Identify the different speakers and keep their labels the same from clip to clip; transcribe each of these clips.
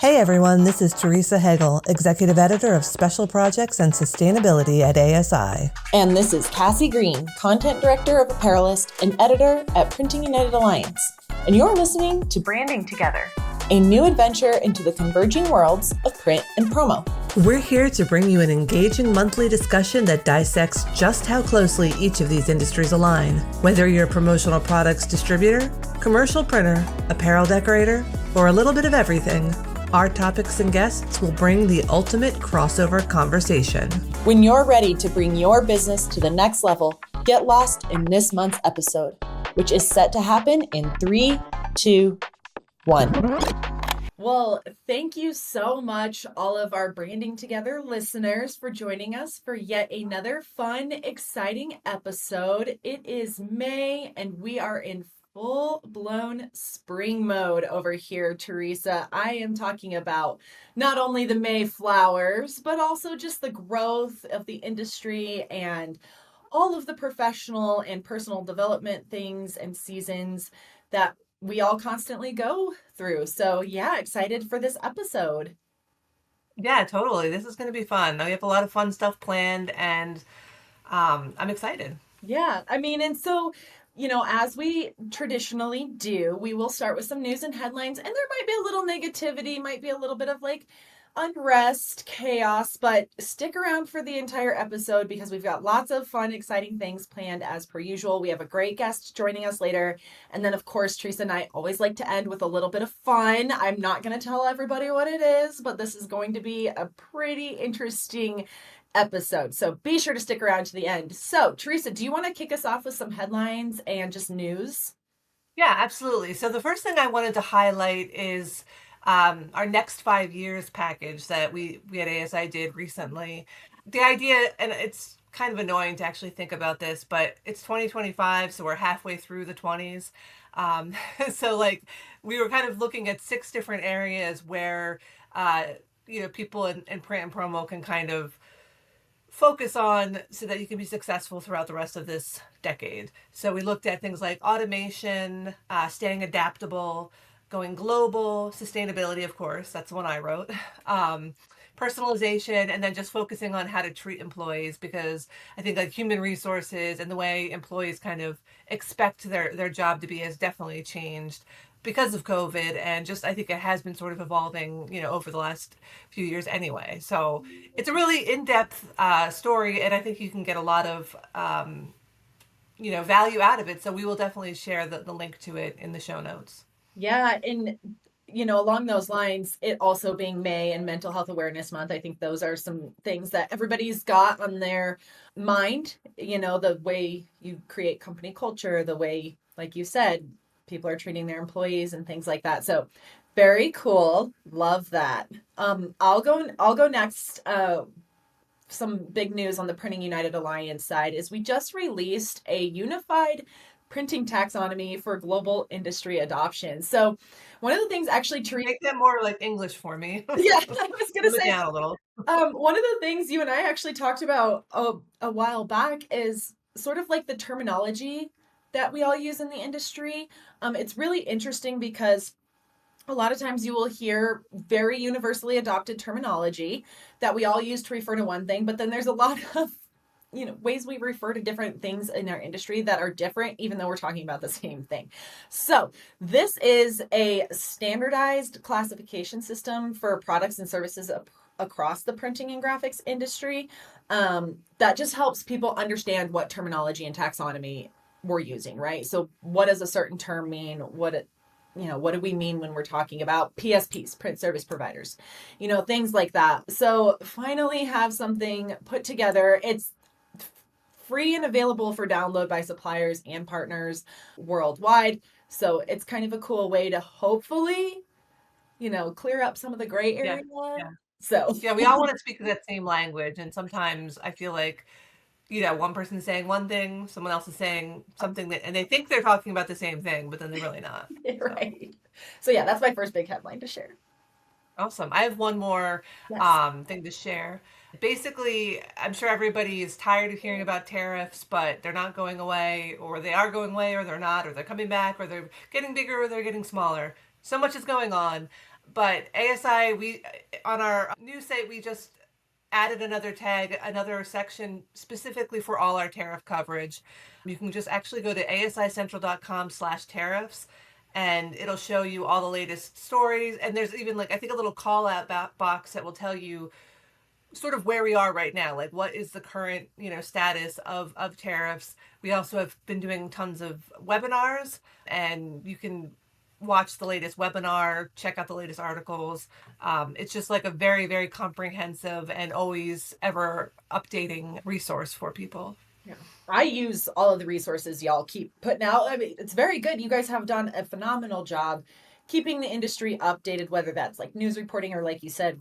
Speaker 1: Hey everyone, this is Teresa Hegel, Executive Editor of Special Projects and Sustainability at ASI.
Speaker 2: And this is Cassie Green, Content Director of Apparelist and Editor at Printing United Alliance. And you're listening to Branding Together, a new adventure into the converging worlds of print and promo.
Speaker 1: We're here to bring you an engaging monthly discussion that dissects just how closely each of these industries align. Whether you're a promotional products distributor, commercial printer, apparel decorator, or a little bit of everything, our topics and guests will bring the ultimate crossover conversation.
Speaker 2: When you're ready to bring your business to the next level, get lost in this month's episode, which is set to happen in 3, 2, 1. Well, thank you so much, all of our Branding Together listeners, for joining us for yet another fun, exciting episode. It is May, and we are in full-blown spring mode over here, Teresa. I am talking about not only the May flowers, but also just the growth of the industry and all of the professional and personal development things and seasons that we all constantly go through. So yeah, excited for this episode.
Speaker 1: Yeah, totally. This is going to be fun. We have a lot of fun stuff planned, and I'm excited.
Speaker 2: Yeah, I mean, and so as we traditionally do, we will start with some news and headlines, and there might be a little negativity, might be a little bit of like unrest, chaos, but stick around for the entire episode because we've got lots of fun, exciting things planned as per usual. We have a great guest joining us later. And then, of course, Teresa and I always like to end with a little bit of fun. I'm not going to tell everybody what it is, but this is going to be a pretty interesting episode. So be sure to stick around to the end. So, Teresa, do you want to kick us off with some headlines and just news?
Speaker 1: Yeah, absolutely. So the first thing I wanted to highlight is our next 5 years package that we at ASI did recently. The idea, and it's kind of annoying to actually think about this, but it's 2025, so we're halfway through the 20s. So like we were kind of looking at 6 different areas where people in print and promo can kind of focus on so that you can be successful throughout the rest of this decade. So we looked at things like automation, staying adaptable, going global, sustainability, of course, that's the one I wrote, personalization, and then just focusing on how to treat employees, because I think like human resources and the way employees kind of expect their job to be has definitely changed because of COVID, and just I think it has been sort of evolving, over the last few years anyway. So it's a really in-depth story, and I think you can get a lot of value out of it. So we will definitely share the link to it in the show notes.
Speaker 2: Yeah, and along those lines, it also being May and Mental Health Awareness Month, I think those are some things that everybody's got on their mind. The way you create company culture, the way, like you said, people are treating their employees and things like that. So very cool. Love that. I'll go next. Some big news on the Printing United Alliance side is we just released a unified printing taxonomy for global industry adoption. So one of the things actually
Speaker 1: make that more like English for me.
Speaker 2: Yeah, I was gonna say
Speaker 1: down a little.
Speaker 2: One of the things you and I actually talked about a while back is sort of like the terminology that we all use in the industry. It's really interesting because a lot of times you will hear very universally adopted terminology that we all use to refer to one thing, but then there's a lot of ways we refer to different things in our industry that are different, even though we're talking about the same thing. So this is a standardized classification system for products and services across the printing and graphics industry that just helps people understand what terminology and taxonomy we're using, right? So what does a certain term mean? What do we mean when we're talking about PSPs, print service providers, things like that. So finally have something put together. It's free and available for download by suppliers and partners worldwide. So it's kind of a cool way to hopefully, clear up some of the gray area.
Speaker 1: Yeah.
Speaker 2: So
Speaker 1: yeah, we all want to speak that same language. And sometimes I feel like, one person's saying one thing, someone else is saying something and they think they're talking about the same thing, but then they're really not.
Speaker 2: Right. So yeah, that's my first big headline to share.
Speaker 1: Awesome. I have one more thing to share. Basically, I'm sure everybody is tired of hearing about tariffs, but they're not going away, or they are going away, or they're not, or they're coming back, or they're getting bigger, or they're getting smaller. So much is going on. But ASI, we on our news site, we just added another tag, another section specifically for all our tariff coverage. You can just actually go to asicentral.com/tariffs, and it'll show you all the latest stories. And there's even like, I think, a little call out box that will tell you sort of where we are right now, like what is the current, status of tariffs. We also have been doing tons of webinars, and you can watch the latest webinar, check out the latest articles. It's just like a very, very comprehensive and always ever updating resource for people.
Speaker 2: Yeah. I use all of the resources y'all keep putting out. I mean, it's very good. You guys have done a phenomenal job keeping the industry updated, whether that's like news reporting or, like you said,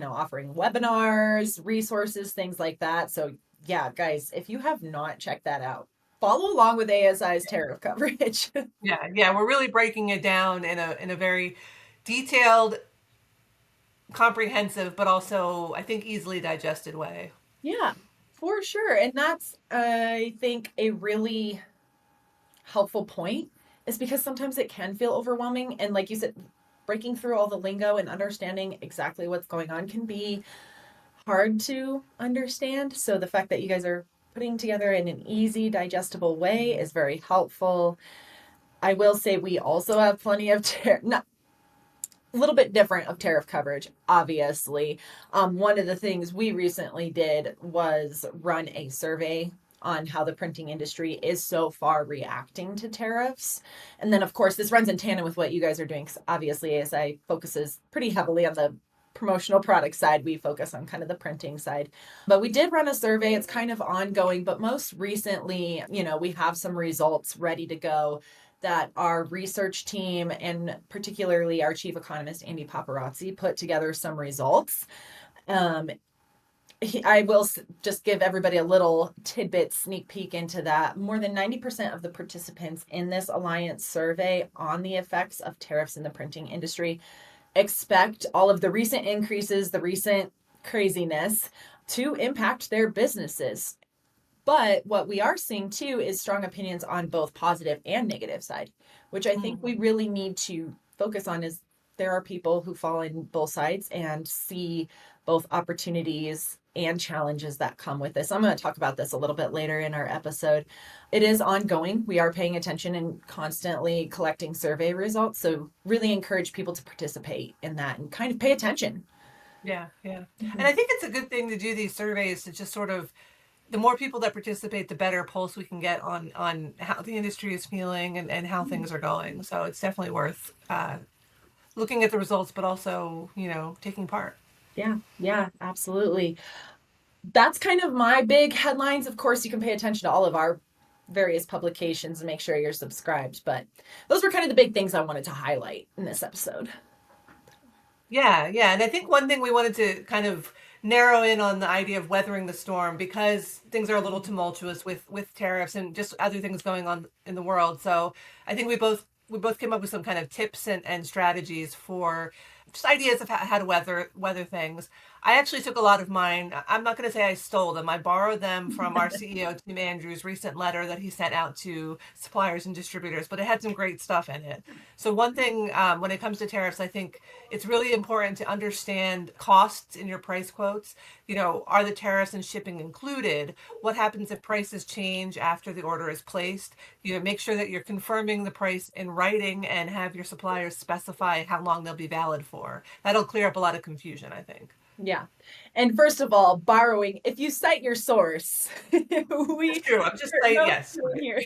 Speaker 2: offering webinars, resources, things like that. So yeah, guys, if you have not checked that out, follow along with ASI's tariff coverage.
Speaker 1: Yeah, we're really breaking it down in a very detailed, comprehensive, but also I think easily digested way.
Speaker 2: Yeah, for sure. And that's, I think, a really helpful point, is because sometimes it can feel overwhelming. And like you said, breaking through all the lingo and understanding exactly what's going on can be hard to understand. So the fact that you guys are putting together in an easy, digestible way is very helpful. I will say we also have plenty of not a little bit different of tariff coverage, obviously. One of the things we recently did was run a survey on how the printing industry is so far reacting to tariffs. And then, of course, this runs in tandem with what you guys are doing, because obviously ASI focuses pretty heavily on the promotional product side. We focus on kind of the printing side. But we did run a survey. It's kind of ongoing, but most recently, we have some results ready to go that our research team, and particularly our chief economist, Andy Paparazzi, put together some results. I will just give everybody a little tidbit sneak peek into that. More than 90% of the participants in this Alliance survey on the effects of tariffs in the printing industry expect all of the recent increases, the recent craziness, to impact their businesses. But what we are seeing too is strong opinions on both positive and negative side, which I think we really need to focus on. Is there are people who fall in both sides and see both opportunities and challenges that come with this. I'm going to talk about this a little bit later in our episode. It is ongoing. We are paying attention and constantly collecting survey results. So really encourage people to participate in that and kind of pay attention.
Speaker 1: Yeah, yeah. And I think it's a good thing to do these surveys to just sort of, the more people that participate, the better pulse we can get on how the industry is feeling and how things are going. So it's definitely worth looking at the results, but also, taking part.
Speaker 2: Yeah, absolutely. That's kind of my big headlines. Of course, you can pay attention to all of our various publications and make sure you're subscribed. But those were kind of the big things I wanted to highlight in this episode.
Speaker 1: Yeah. And I think one thing we wanted to kind of narrow in on the idea of weathering the storm, because things are a little tumultuous with tariffs and just other things going on in the world. So I think we both came up with some kind of tips and strategies for just ideas of how to weather things. I actually took a lot of mine. I'm not going to say I stole them. I borrowed them from our CEO, Tim Andrews' recent letter that he sent out to suppliers and distributors, but it had some great stuff in it. So one thing, when it comes to tariffs, I think it's really important to understand costs in your price quotes. Are the tariffs and shipping included? What happens if prices change after the order is placed? Make sure that you're confirming the price in writing and have your suppliers specify how long they'll be valid for. That'll clear up a lot of confusion, I think.
Speaker 2: Yeah. And first of all, borrowing, if you cite your source,
Speaker 1: It's true. I'm just saying yes.
Speaker 2: Here.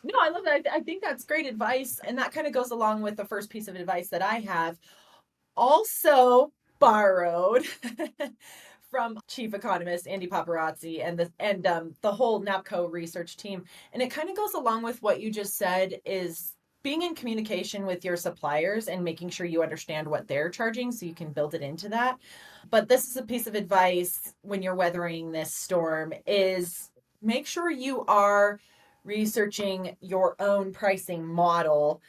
Speaker 2: No, I love that. I think that's great advice. And that kind of goes along with the first piece of advice that I have. Also borrowed from chief economist Andy Paparazzi and the whole NAPCO research team. And it kind of goes along with what you just said, is being in communication with your suppliers and making sure you understand what they're charging so you can build it into that. But this is a piece of advice when you're weathering this storm, is make sure you are researching your own pricing model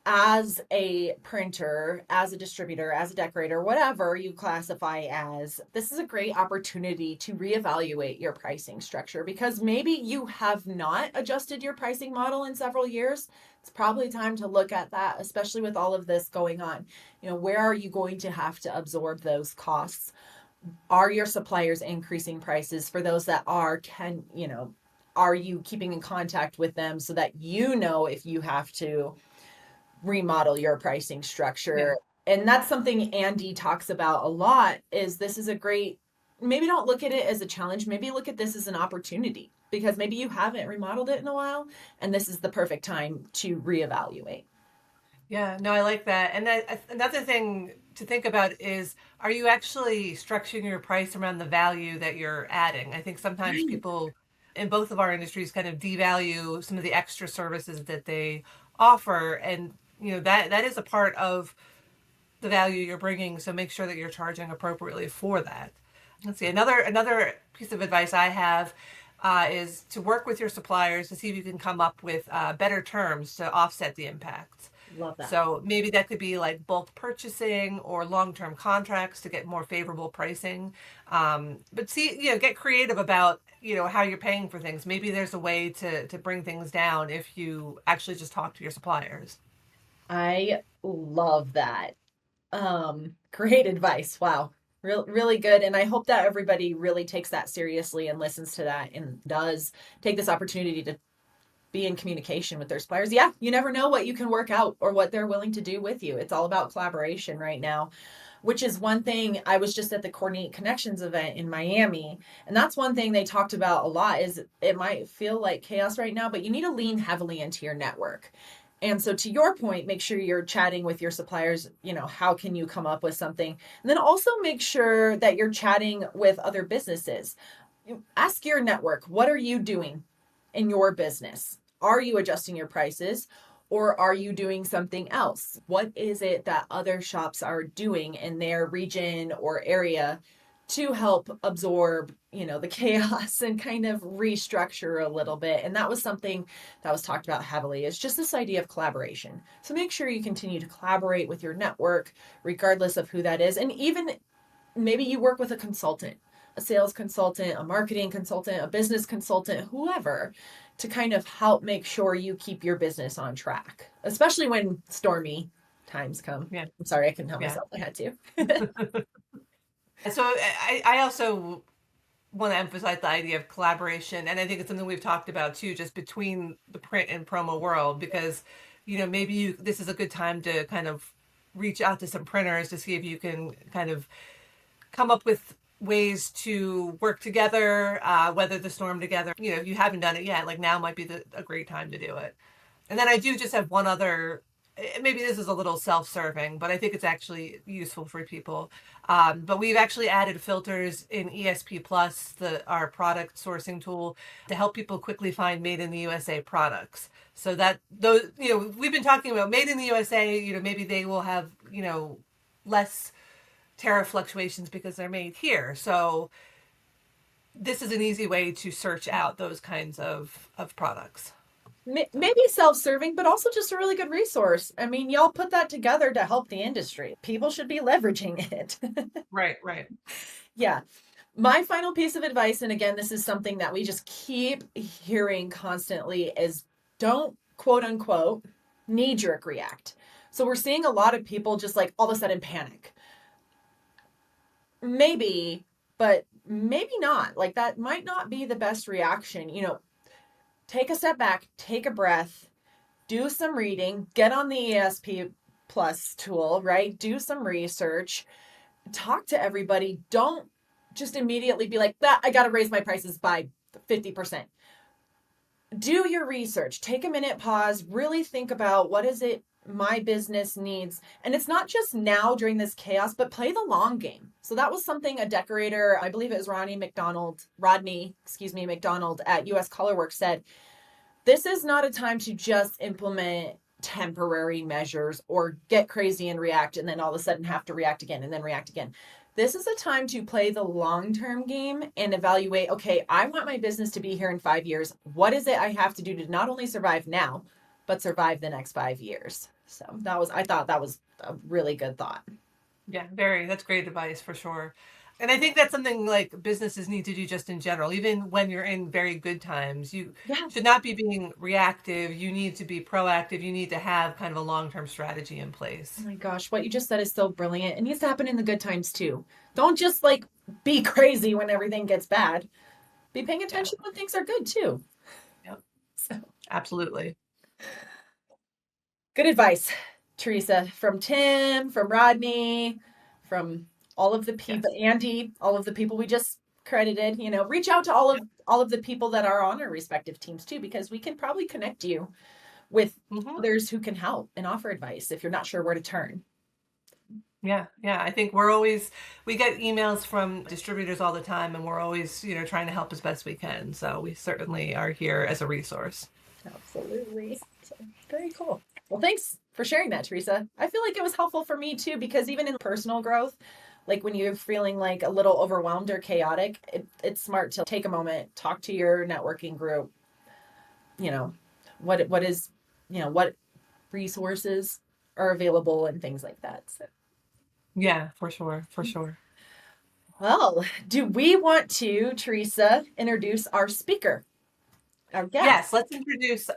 Speaker 2: as a printer, as a distributor, as a decorator, whatever you classify as, this is a great opportunity to reevaluate your pricing structure because maybe you have not adjusted your pricing model in several years. It's probably time to look at that, especially with all of this going on. Where are you going to have to absorb those costs? Are your suppliers increasing prices? For those that are, are you keeping in contact with them so that if you have to remodel your pricing
Speaker 1: Yeah.
Speaker 2: structure? And that's something Andy talks about a lot. Is this is a great, maybe don't look at it as a challenge, maybe look at this as an opportunity because maybe you haven't remodeled it in a while and this is the perfect time to reevaluate.
Speaker 1: Yeah, no, I like that. And another thing to think about is, are you actually structuring your price around the value that you're adding? I think sometimes
Speaker 2: Right.
Speaker 1: people in both of our industries kind of devalue some of the extra services that they offer, and that is a part of the value you're bringing. So make sure that you're charging appropriately for that. Let's see, another piece of advice I have is to work with your suppliers to see if you can come up with better terms to offset the impacts.
Speaker 2: Love that.
Speaker 1: So maybe that could be like bulk purchasing or long-term contracts to get more favorable pricing. But see, get creative about, how you're paying for things. Maybe there's a way to bring things down if you actually just talk to your suppliers.
Speaker 2: I love that. Great advice. Wow. Really good. And I hope that everybody really takes that seriously and listens to that and does take this opportunity to be in communication with their suppliers. Yeah, you never know what you can work out or what they're willing to do with you. It's all about collaboration right now, which is one thing. I was just at the Coordinate Connections event in Miami, and that's one thing they talked about a lot is it might feel like chaos right now, but you need to lean heavily into your network. And so to your point, make sure you're chatting with your suppliers, how can you come up with something? And then also make sure that you're chatting with other businesses. Ask your network, what are you doing in your business? Are you adjusting your prices or are you doing something else? What is it that other shops are doing in their region or area to help absorb, the chaos and kind of restructure a little bit? And that was something that was talked about heavily, is just this idea of collaboration. So make sure you continue to collaborate with your network, regardless of who that is. And even maybe you work with a consultant, a sales consultant, a marketing consultant, a business consultant, whoever, to kind of help make sure you keep your business on track, especially when stormy times come.
Speaker 1: Yeah,
Speaker 2: I'm sorry, I couldn't help
Speaker 1: yeah.
Speaker 2: myself. I had to.
Speaker 1: So I also want to emphasize the idea of collaboration, and I think it's something we've talked about too, just between the print and promo world, because maybe this is a good time to kind of reach out to some printers to see if you can kind of come up with ways to work together, weather the storm together. If you haven't done it yet, like now might be a great time to do it. And then I do just have one other. Maybe this is a little self-serving, but I think it's actually useful for people. But we've actually added filters in ESP Plus, our product sourcing tool, to help people quickly find made in the USA products. So that those, we've been talking about made in the USA. Maybe they will have less tariff fluctuations because they're made here. So this is an easy way to search out those kinds of products.
Speaker 2: Maybe self-serving, but also just a really good resource. I mean, y'all put that together to help the industry. People should be leveraging it.
Speaker 1: Right, right.
Speaker 2: Yeah. My final piece of advice, and again, this is something that we just keep hearing constantly, is don't quote unquote knee jerk react. So we're seeing a lot of people just like all of a sudden panic. Maybe, but maybe not. Like that might not be the best reaction. Take a step back, take a breath, do some reading, get on the ESP Plus tool, right? Do some research, talk to everybody. Don't just immediately be like, that I got to raise my prices by 50%. Do your research, take a minute, pause, really think about what is it my business needs. And it's not just now during this chaos, but play the long game. So that was something a decorator, I believe it was Rodney McDonald at US Colorworks said. This is not a time to just implement temporary measures or get crazy and react and then all of a sudden have to react again and then react again. This is a time to play the long-term game and evaluate, okay, I want my business to be here in 5 years. What is it I have to do to not only survive now, but survive the next 5 years? So I thought that was a really good thought.
Speaker 1: Yeah, very. That's great advice for sure. And I think that's something like businesses need to do just in general. Even when you're in very good times, you
Speaker 2: Yeah.
Speaker 1: should not be being reactive. You need to be proactive. You need to have kind of a long-term strategy in
Speaker 2: Oh
Speaker 1: place.
Speaker 2: my gosh, what you just said is so brilliant. It needs to happen in the good times too. Don't just like be crazy when everything gets bad. Be paying
Speaker 1: Yeah.
Speaker 2: attention when things are good too.
Speaker 1: Yep.
Speaker 2: So
Speaker 1: Absolutely.
Speaker 2: good advice, Teresa, from Tim, from Rodney, from all of the people,
Speaker 1: Yes.
Speaker 2: Andy, all of the people we just credited. Reach out to all of the people that are on our respective teams too, because we can probably connect you with
Speaker 1: Hmm.
Speaker 2: others who can help and offer advice if you're not sure where to turn.
Speaker 1: Yeah, yeah. I think we get emails from distributors all the time, and we're always, trying to help as best we can. So we certainly are here as a resource.
Speaker 2: Absolutely. So, very cool. Well, thanks for sharing that, Teresa. I feel like it was helpful for me too, because even in personal growth, like when you're feeling like a little overwhelmed or chaotic, it's smart to take a moment, talk to your networking group, you know, what is, what resources are available and things like that. So,
Speaker 1: Yeah, for sure, for sure.
Speaker 2: well, do we want to, Teresa, introduce our speaker, our guest?
Speaker 1: Yes, let's introduce.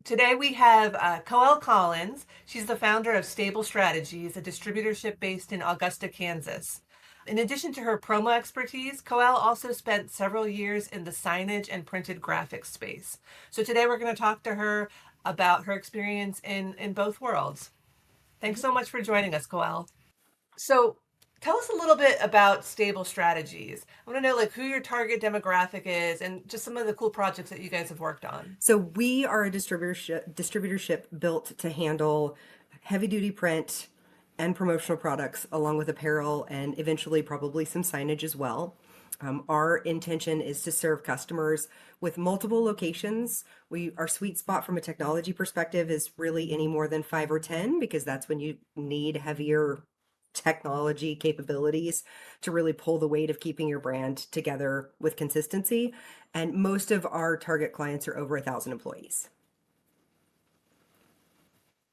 Speaker 1: Today we have Koell Collins. She's the founder of Stable Strategies, a distributorship based in Augusta, Kansas. In addition to her promo expertise, Koell also spent several years in the signage and printed graphics space. So today we're going to talk to her about her experience in both worlds. Thanks so much for joining us, Koell. So tell us a little bit about Stable Strategies. I want to know like who your target demographic is and just some of the cool projects that you guys have worked on.
Speaker 3: So we are a distributorship built to handle heavy duty print and promotional products along with apparel and eventually probably some signage as well. Our intention is to serve customers with multiple locations. Our sweet spot from a technology perspective is really any more than 5 or 10 because that's when you need heavier technology capabilities to really pull the weight of keeping your brand together with consistency. And most of our target clients are over 1,000 employees.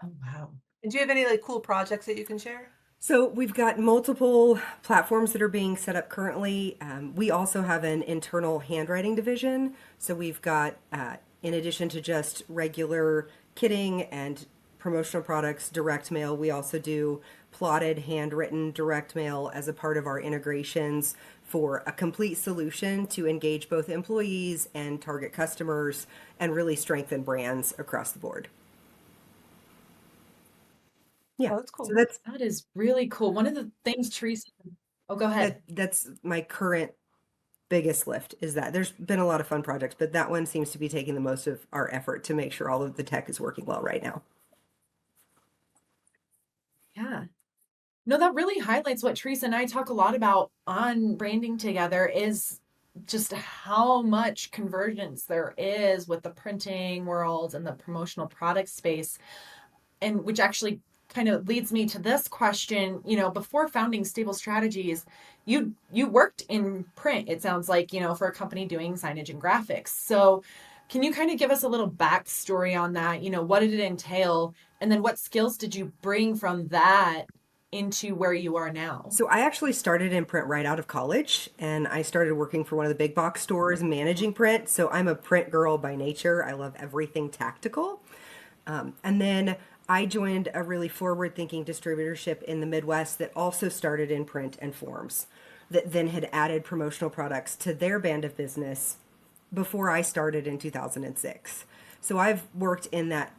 Speaker 2: Oh, wow.
Speaker 1: And do you have any like cool projects that you can share?
Speaker 3: So we've got multiple platforms that are being set up currently. We also have an internal handwriting division. So we've got, in addition to just regular kitting and promotional products, direct mail, we also do plotted handwritten direct mail as a part of our integrations for a complete solution to engage both employees and target customers and really strengthen brands across the board. Yeah.
Speaker 1: Oh, that's
Speaker 3: So
Speaker 1: cool.
Speaker 3: that's
Speaker 2: That is really cool. One of the things Teresa, oh, go ahead.
Speaker 3: that's my current biggest lift is that there's been a lot of fun projects, but that one seems to be taking the most of our effort to make sure all of the tech is working well right now.
Speaker 2: Yeah. No, that really highlights what Teresa and I talk a lot about on branding together is just how much convergence there is with the printing world and the promotional product space. And which actually kind of leads me to this question, before founding Stable Strategies, you worked in print, it sounds like, for a company doing signage and graphics. So can you kind of give us a little backstory on that? What did it entail? And then what skills did you bring from that into where you are now?
Speaker 3: So I actually started in print right out of college and I started working for one of the big box stores managing print. So I'm a print girl by nature. I love everything tactical. And then I joined a really forward thinking distributorship in the Midwest that also started in print and forms, that then had added promotional products to their band of business before I started in 2006. So I've worked in that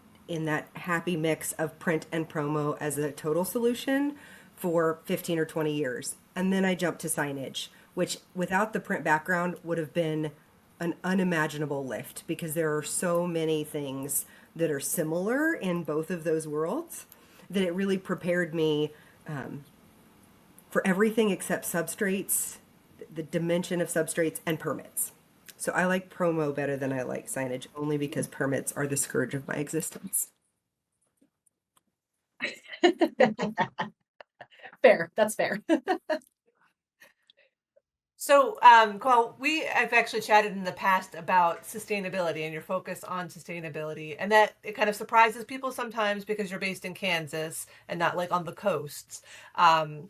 Speaker 3: happy mix of print and promo as a total solution for 15 or 20 years. And then I jumped to signage, which without the print background would have been an unimaginable lift because there are so many things that are similar in both of those worlds that it really prepared me for everything except substrates, the dimension of substrates, and permits. So I like promo better than I like signage only because permits are the scourge of my existence.
Speaker 2: Fair. That's fair.
Speaker 1: So, Koell, I've actually chatted in the past about sustainability and your focus on sustainability, and that it kind of surprises people sometimes because you're based in Kansas and not like on the coasts. Um,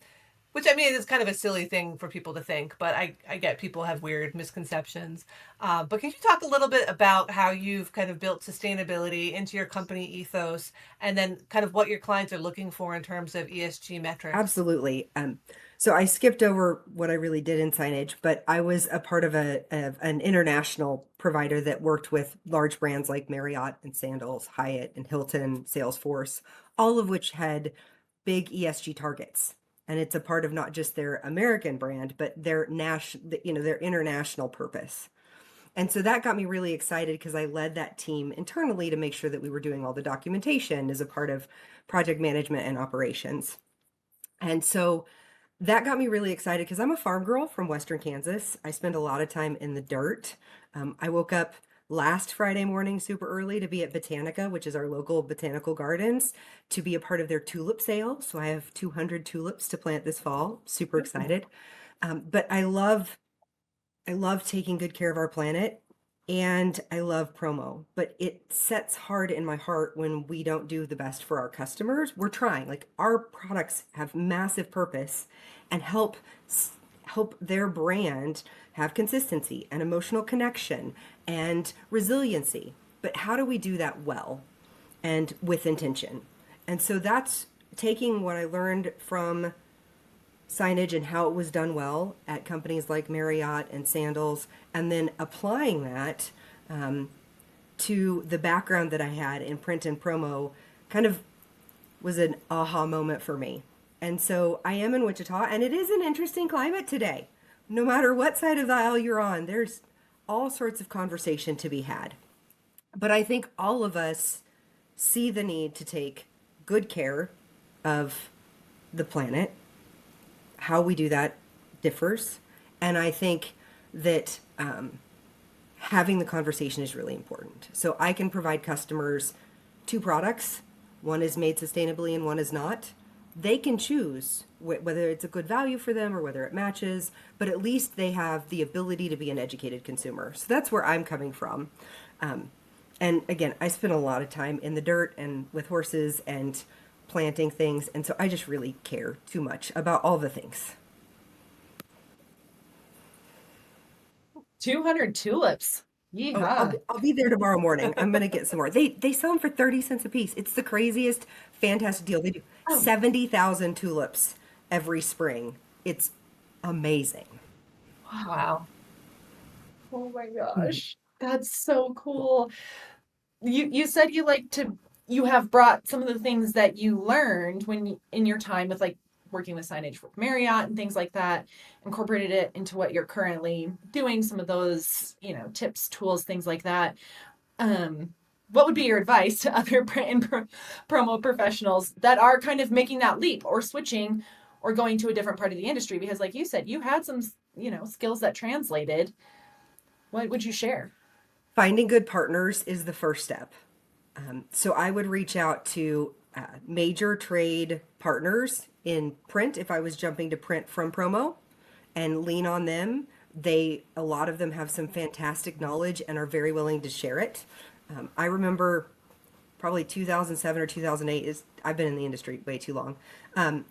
Speaker 1: which I mean is kind of a silly thing for people to think, but I get people have weird misconceptions. But can you talk a little bit about how you've kind of built sustainability into your company ethos and then kind of what your clients are looking for in terms of ESG metrics?
Speaker 3: Absolutely. So I skipped over what I really did in signage, but I was a part of an international provider that worked with large brands like Marriott and Sandals, Hyatt and Hilton, Salesforce, all of which had big ESG targets. And it's a part of not just their American brand, but their their international purpose. And so that got me really excited because I led that team internally to make sure that we were doing all the documentation as a part of project management and operations. And so that got me really excited because I'm a farm girl from Western Kansas. I spend a lot of time in the dirt. I woke up last Friday morning super early to be at Botanica, which is our local botanical gardens, to be a part of their tulip sale. So I have 200 tulips to plant this fall. Super excited. But I love taking good care of our planet and I love promo, but it sets hard in my heart when we don't do the best for our customers. We're trying, like our products have massive purpose and help their brand have consistency and emotional connection and resiliency. But how do we do that well and with intention? And so that's taking what I learned from signage and how it was done well at companies like Marriott and Sandals, and then applying that to the background that I had in print and promo kind of was an aha moment for me. And so I am in Wichita, and it is an interesting climate today. No matter what side of the aisle you're on, there's all sorts of conversation to be had. But I think all of us see the need to take good care of the planet. How we do that differs. And I think that having the conversation is really important. So I can provide customers two products. One is made sustainably and one is not. They can choose whether it's a good value for them or whether it matches, but at least they have the ability to be an educated consumer. So that's where I'm coming from. And again, I spend a lot of time in the dirt and with horses and planting things. And so I just really care too much about all the things.
Speaker 2: 200 tulips.
Speaker 3: Oh,
Speaker 2: Yeehaw.
Speaker 3: I'll be there tomorrow morning. I'm gonna get some more. They sell them for 30 cents a piece. It's the craziest, fantastic deal. They do
Speaker 2: Oh,
Speaker 3: 70,000 tulips every spring. It's amazing.
Speaker 2: wow.
Speaker 1: Wow.
Speaker 2: Oh my gosh. That's so cool. You said you have brought some of the things that you learned in your time with like working with signage with Marriott and things like that, incorporated it into what you're currently doing, some of those, tips, tools, things like that. What would be your advice to other print and promo professionals that are kind of making that leap or switching or going to a different part of the industry? Because like you said, you had some, skills that translated. What would you share?
Speaker 3: Finding good partners is the first step. So I would reach out to major trade partners in print if I was jumping to print from promo and lean on them. A lot of them have some fantastic knowledge and are very willing to share it. I remember probably 2007 or 2008 I've been in the industry way too long.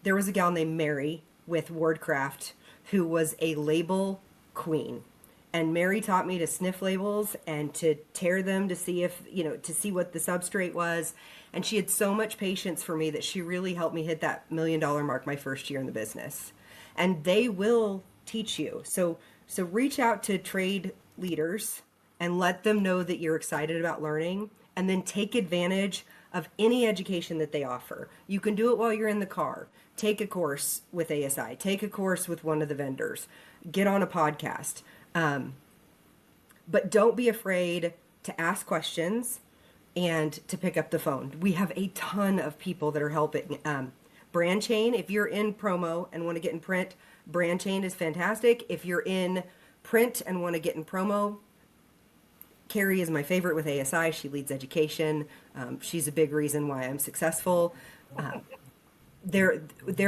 Speaker 3: There was a gal named Mary with Wordcraft who was a label queen. And Mary taught me to sniff labels and to tear them to see if, to see what the substrate was. And she had so much patience for me that she really helped me hit that $1 million mark my first year in the business. And they will teach you. So reach out to trade leaders and let them know that you're excited about learning, and then take advantage of any education that they offer. You can do it while you're in the car. Take a course with ASI, take a course with one of the vendors, get on a podcast. But don't be afraid to ask questions and to pick up the phone. We have a ton of people that are helping. Brand chain, if you're in promo and want to get in print, brand chain is fantastic. If you're in print and want to get in promo, Carrie is my favorite with ASI. She leads education. She's a big reason why I'm successful. There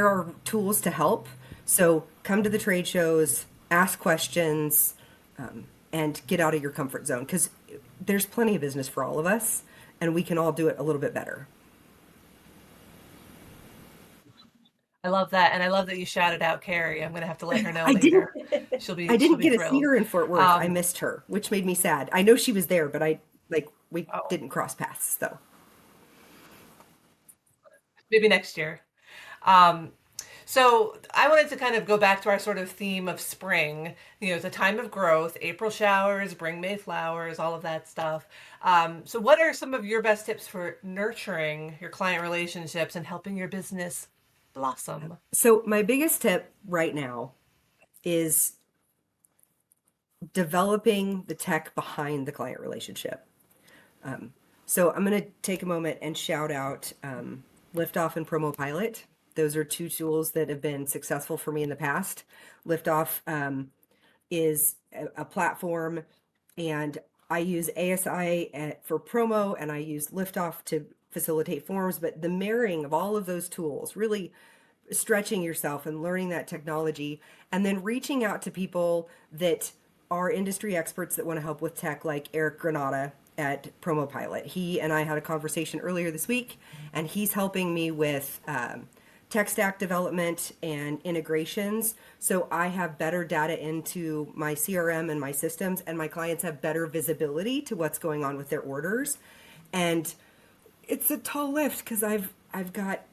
Speaker 3: are tools to help. So come to the trade shows, ask questions, and get out of your comfort zone because there's plenty of business for all of us, and we can all do it a little bit better.
Speaker 1: I love that, and I love that you shouted out Carrie. I'm gonna have to let her know
Speaker 3: I didn't
Speaker 1: later.
Speaker 3: I
Speaker 1: She'll
Speaker 3: didn't
Speaker 1: be
Speaker 3: get to see
Speaker 1: thrilled.
Speaker 3: her in Fort Worth. I
Speaker 1: Um,
Speaker 3: missed her, which made me sad. I know she was there, but we
Speaker 1: oh,
Speaker 3: didn't cross paths though.
Speaker 1: maybe next year. Um, so I wanted to kind of go back to our sort of theme of spring. You know, it's a time of growth. April showers bring May flowers, all of that stuff. So what are some of your best tips for nurturing your client relationships and helping your business blossom?
Speaker 3: So my biggest tip right now is developing the tech behind the client relationship. So I'm going to take a moment and shout out Liftoff and Promo Pilot. Those are two tools that have been successful for me in the past. Liftoff is a platform, and I use ASI for promo, and I use Liftoff to facilitate forms. But the marrying of all of those tools, really stretching yourself and learning that technology, and then reaching out to people that are industry experts that want to help with tech, like Eric Granata at Promo Pilot. He and I had a conversation earlier this week, and he's helping me with tech stack development and integrations. So I have better data into my CRM and my systems, and my clients have better visibility to what's going on with their orders. And it's a tall lift because I've got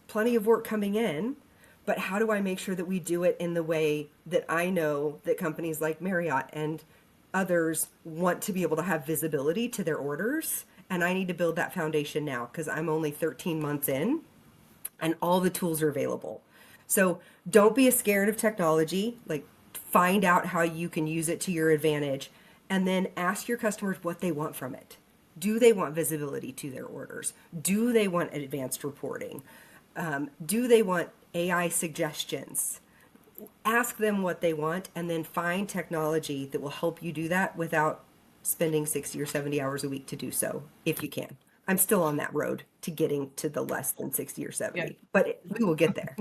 Speaker 3: plenty of work coming in, but how do I make sure that we do it in the way that I know that companies like Marriott and others want to be able to have visibility to their orders? And I need to build that foundation now because I'm only 13 months in and all the tools are available. So don't be scared of technology. Like, find out how you can use it to your advantage, and then ask your customers what they want from it. Do they want visibility to their orders? Do they want advanced reporting? Do they want AI suggestions? Ask them what they want, and then find technology that will help you do that without spending 60 or 70 hours a week to do so, if you can. I'm still on that road to getting to the less than 60 or
Speaker 1: Yeah.
Speaker 3: 70, but we will get there.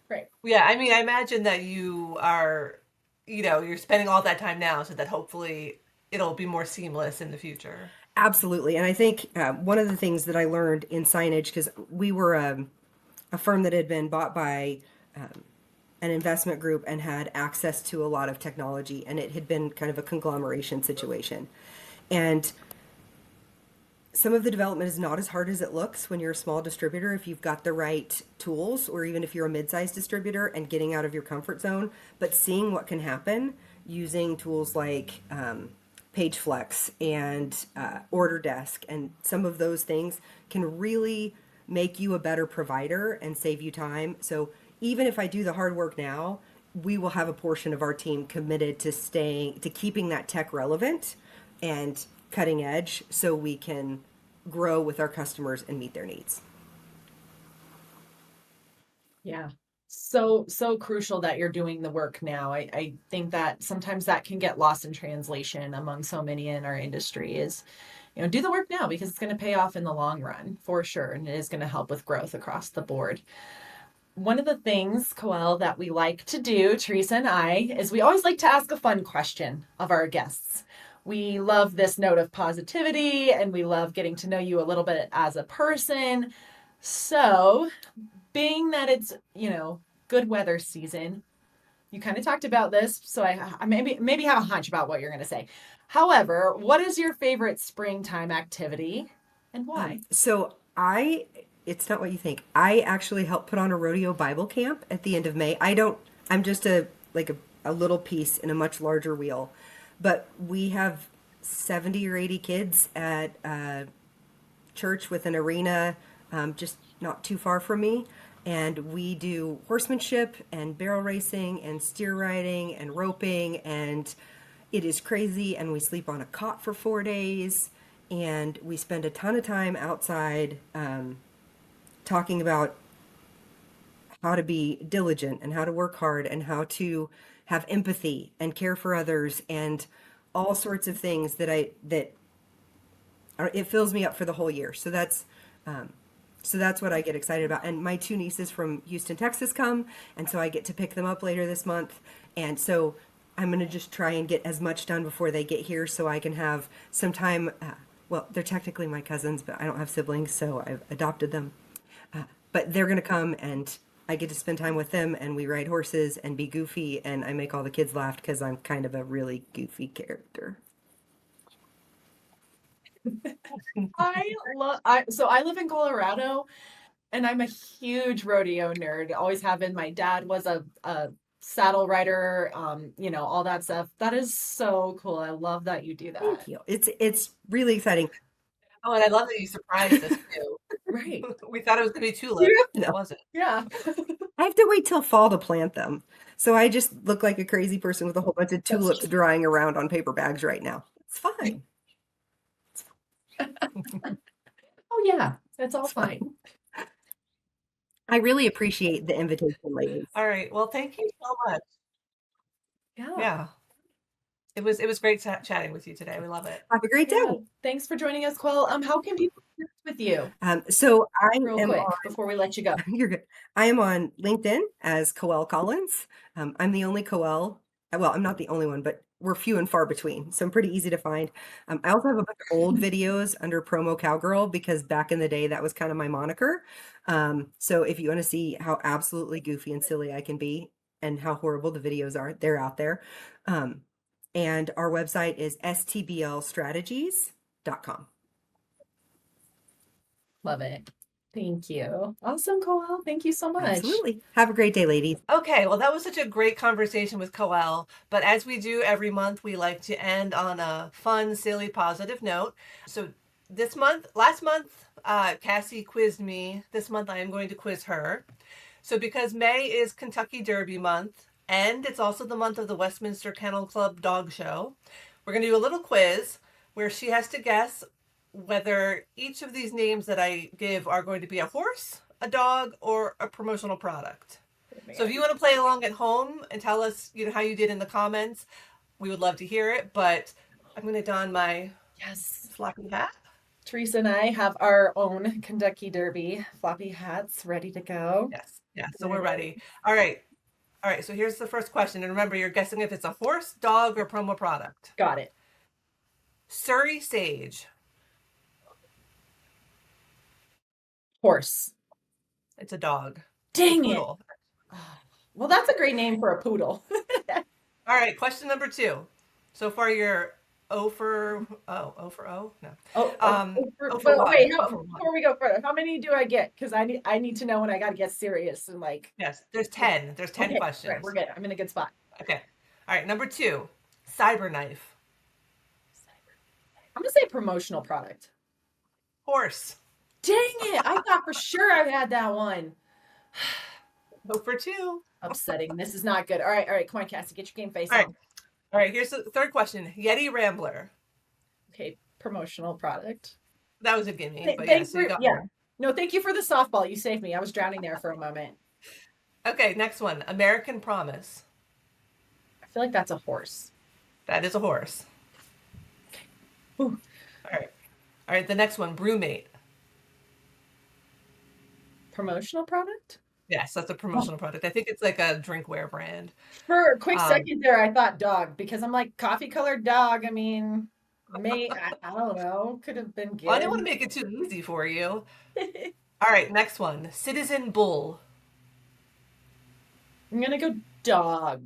Speaker 2: Right.
Speaker 1: Yeah, I mean, I imagine that you are, you're spending all that time now so that hopefully it'll be more seamless in the future.
Speaker 3: Absolutely. And I think one of the things that I learned in signage, because we were a firm that had been bought by an investment group and had access to a lot of technology, and it had been kind of a conglomeration situation. And some of the development is not as hard as it looks when you're a small distributor if you've got the right tools, or even if you're a mid-sized distributor and getting out of your comfort zone, but seeing what can happen using tools like PageFlex and Order Desk, and some of those things can really make you a better provider and save you time. So even if I do the hard work now, we will have a portion of our team committed to keeping that tech relevant and cutting edge so we can grow with our customers and meet their needs.
Speaker 2: Yeah. So crucial that you're doing the work now. I think that sometimes that can get lost in translation among so many in our industry is, do the work now because it's going to pay off in the long run for sure. And it is going to help with growth across the board. One of the things, Koell, that we like to do, Teresa and I, is we always like to ask a fun question of our guests. We love this note of positivity and we love getting to know you a little bit as a person. So, being that it's, good weather season, you kind of talked about this, so I maybe have a hunch about what you're going to say. However, what is your favorite springtime activity and why?
Speaker 3: It's not what you think. I actually helped put on a rodeo Bible camp at the end of May. I'm just a little piece in a much larger wheel, but we have 70 or 80 kids at a church with an arena just not too far from me. And we do horsemanship and barrel racing and steer riding and roping, and it is crazy. And we sleep on a cot for 4 days, and we spend a ton of time outside talking about how to be diligent and how to work hard and how to have empathy and care for others and all sorts of things that it fills me up for the whole year. So that's So that's what I get excited about. And my two nieces from Houston, Texas come, and so I get to pick them up later this month. And so I'm going to just try and get as much done before they get here so I can have some time. Well, they're technically my cousins, but I don't have siblings, so I've adopted them. But they're going to come and I get to spend time with them and we ride horses and be goofy and I make all the kids laugh because I'm kind of a really goofy character.
Speaker 2: I live in Colorado and I'm a huge rodeo nerd. Always have been. My dad was a saddle rider, all that stuff. That is so cool. I love that you do
Speaker 3: Thank
Speaker 2: that.
Speaker 3: you. It's really exciting.
Speaker 1: Oh, and I love that you surprised us too.
Speaker 2: Right.
Speaker 1: We thought it was gonna be tulips,
Speaker 2: Yeah.
Speaker 1: and it
Speaker 3: No,
Speaker 1: wasn't.
Speaker 2: Yeah.
Speaker 3: I have to wait till fall to plant them. So I just look like a crazy person with a whole bunch of
Speaker 2: That's
Speaker 3: tulips drying around on paper bags right now. It's fine.
Speaker 2: Oh yeah, that's all
Speaker 3: It's fine.
Speaker 2: fine.
Speaker 3: I really appreciate the invitation, ladies.
Speaker 1: All right. Well, thank you so much.
Speaker 2: Yeah.
Speaker 1: Yeah. It was great chatting with you today. We love it.
Speaker 3: Have a great
Speaker 2: Yeah.
Speaker 3: day.
Speaker 2: Thanks for joining us, Koell. How can people connect with you
Speaker 3: So I
Speaker 2: real
Speaker 3: am
Speaker 2: quick before we let you go?
Speaker 3: You're good. I am on LinkedIn as Koell Collins. I'm the only Koell. Well, I'm not the only one, but we're few and far between, so I'm pretty easy to find. I also have a bunch of old videos under Promo Cowgirl because back in the day that was kind of my moniker. So if you want to see how absolutely goofy and silly I can be and how horrible the videos are, they're out there. Um, and our website is stblstrategies.com.
Speaker 2: Love it. Thank you. Awesome, Koell. Thank you so much.
Speaker 3: Absolutely. Have a great day, ladies.
Speaker 1: Okay, well, that was such a great conversation with Koell. But as we do every month, we like to end on a fun, silly, positive note. So last month, Cassie quizzed me. This month, I am going to quiz her. So because May is Kentucky Derby month, and it's also the month of the Westminster Kennel Club Dog Show, we're going to do a little quiz where she has to guess whether each of these names that I give are going to be a horse, a dog, or a promotional product. So if you want to play along at home and tell us, how you did in the comments, we would love to hear it. But I'm going to don my
Speaker 2: Yes.
Speaker 1: floppy hat.
Speaker 2: Teresa and I have our own Kentucky Derby floppy hats ready to go.
Speaker 1: Yes, yeah. So we're ready. All right. All right. So here's the first question, and remember, you're guessing if it's a horse, dog, or promo product.
Speaker 2: Got it.
Speaker 1: Surrey Sage.
Speaker 2: Horse.
Speaker 1: It's a dog.
Speaker 2: Dang it.
Speaker 1: Poodle.
Speaker 2: Well, that's a great name for a poodle.
Speaker 1: All right. Question number 2. So far, you're 0 for 0? No.
Speaker 2: Wait,
Speaker 1: O for 1.
Speaker 2: before we go further, how many do I get? Because I need to know when I got to get serious and like.
Speaker 1: Yes, there's 10. There's 10
Speaker 2: Okay,
Speaker 1: questions.
Speaker 2: right, we're good. I'm in a good spot.
Speaker 1: Okay. All right. Number 2, Cyberknife.
Speaker 2: I'm gonna say promotional product.
Speaker 1: Horse.
Speaker 2: Dang it! I thought for sure I had that one.
Speaker 1: 0 for 2.
Speaker 2: Upsetting. This is not good. All right. Come on, Cassie, get your game face
Speaker 1: All right.
Speaker 2: on.
Speaker 1: All right. Here's the third question. Yeti Rambler.
Speaker 2: Okay, promotional product.
Speaker 1: That was a gimme, but
Speaker 2: Thanks
Speaker 1: so you
Speaker 2: for
Speaker 1: got
Speaker 2: yeah.
Speaker 1: one.
Speaker 2: No, thank you for the softball. You saved me. I was drowning there for a moment.
Speaker 1: Okay. Next one. American Promise.
Speaker 2: I feel like that's a horse.
Speaker 1: That is a horse.
Speaker 2: Ooh.
Speaker 1: All right. All right. The next one. Brewmate.
Speaker 2: Promotional product?
Speaker 1: Yes, that's a promotional product. I think it's like a drinkware brand.
Speaker 2: For a quick
Speaker 1: Um,
Speaker 2: second there, I thought dog because I'm like coffee colored dog. I mean, I don't know. Could have been
Speaker 1: Well, I didn't want
Speaker 2: good.
Speaker 1: to make it too easy for you. All right. Next one. Citizen Bull.
Speaker 2: I'm gonna go dog.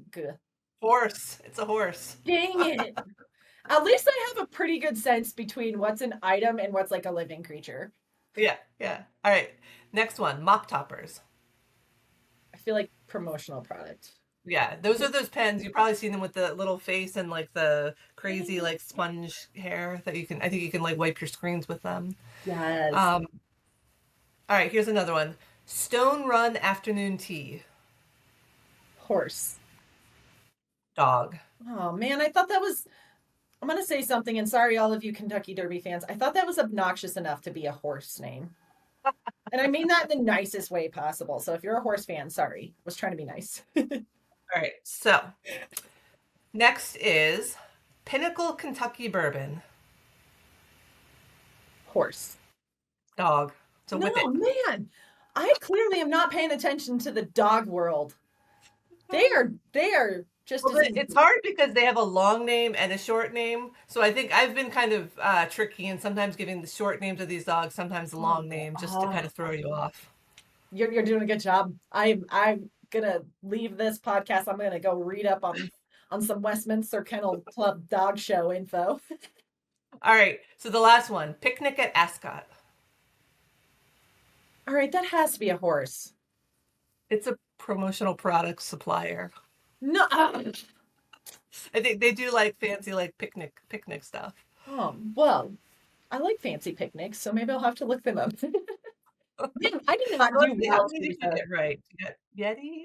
Speaker 1: Horse. It's a horse.
Speaker 2: Dang it. At least I have a pretty good sense between what's an item and what's like a living creature.
Speaker 1: Yeah. Yeah. All right. Next one. Mop toppers.
Speaker 2: I feel like promotional product.
Speaker 1: Yeah, those are those pens. You've probably seen them with the little face and like the crazy like sponge hair that I think you can like wipe your screens with them.
Speaker 2: Yes.
Speaker 1: All right, here's another one. Stone Run Afternoon Tea.
Speaker 2: Horse.
Speaker 1: Dog.
Speaker 2: Oh man, I thought that was. I'm gonna say something, and sorry, all of you Kentucky Derby fans. I thought that was obnoxious enough to be a horse name. And I mean that in the nicest way possible. So if you're a horse fan, sorry. I was trying to be nice.
Speaker 1: All right, so next is Pinnacle Kentucky Bourbon.
Speaker 2: Horse.
Speaker 1: Dog. So
Speaker 2: No,
Speaker 1: whip it.
Speaker 2: man, I clearly am not paying attention to the dog world. They are just
Speaker 1: Well,
Speaker 2: as easy.
Speaker 1: it's hard because they have a long name and a short name. So I think I've been kind of tricky and sometimes giving the short names of these dogs, sometimes the
Speaker 2: Oh,
Speaker 1: long name, just to kind
Speaker 2: oh,
Speaker 1: of throw you off.
Speaker 2: you're doing a good job. I'm gonna leave this podcast. I'm gonna go read up on some Westminster Kennel Club dog show info.
Speaker 1: All right. So the last one, picnic at Ascot.
Speaker 2: All right, that has to be a horse.
Speaker 1: It's a promotional product supplier.
Speaker 2: No,
Speaker 1: I think they do like fancy like picnic stuff.
Speaker 2: well, I like fancy picnics, so maybe I'll have to look them up. Man, I did not
Speaker 1: Let's
Speaker 2: do
Speaker 1: see, how
Speaker 2: well,
Speaker 1: many did you
Speaker 2: Teresa.
Speaker 1: get right? You got Yeti?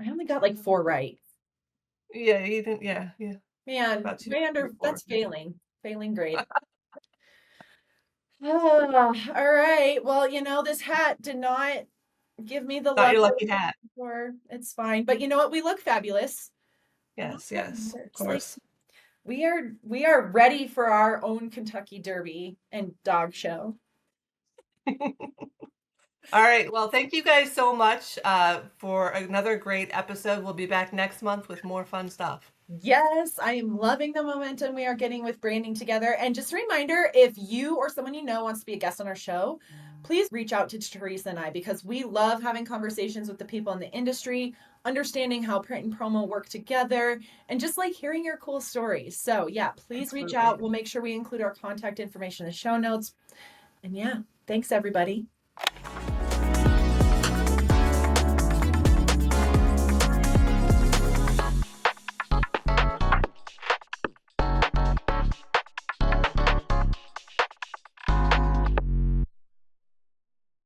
Speaker 2: I only got like four right.
Speaker 1: Yeah, you didn't. Yeah, yeah,
Speaker 2: Man,
Speaker 1: about two,
Speaker 2: way
Speaker 1: three,
Speaker 2: under,
Speaker 1: four.
Speaker 2: that's failing grade. Ah, all right. Well, this hat did not give me the
Speaker 1: Not
Speaker 2: luck
Speaker 1: your
Speaker 2: that I
Speaker 1: lucky
Speaker 2: was
Speaker 1: hat.
Speaker 2: looking for. It's fine. But you know what? We look fabulous. And that's
Speaker 1: Yes,
Speaker 2: what
Speaker 1: yes, of
Speaker 2: matters. Like
Speaker 1: course.
Speaker 2: we are ready for our own Kentucky Derby and dog show.
Speaker 1: All right. Well, thank you guys so much for another great episode. We'll be back next month with more fun stuff.
Speaker 2: Yes, I am loving the momentum we are getting with branding together. And just a reminder, if you or someone you know wants to be a guest on our show, please reach out to Teresa and I because we love having conversations with the people in the industry, understanding how print and promo work together, and just like hearing your cool stories. So, yeah, please reach out.
Speaker 1: Absolutely.
Speaker 2: We'll make sure we include our contact information in the show notes. And yeah, thanks everybody.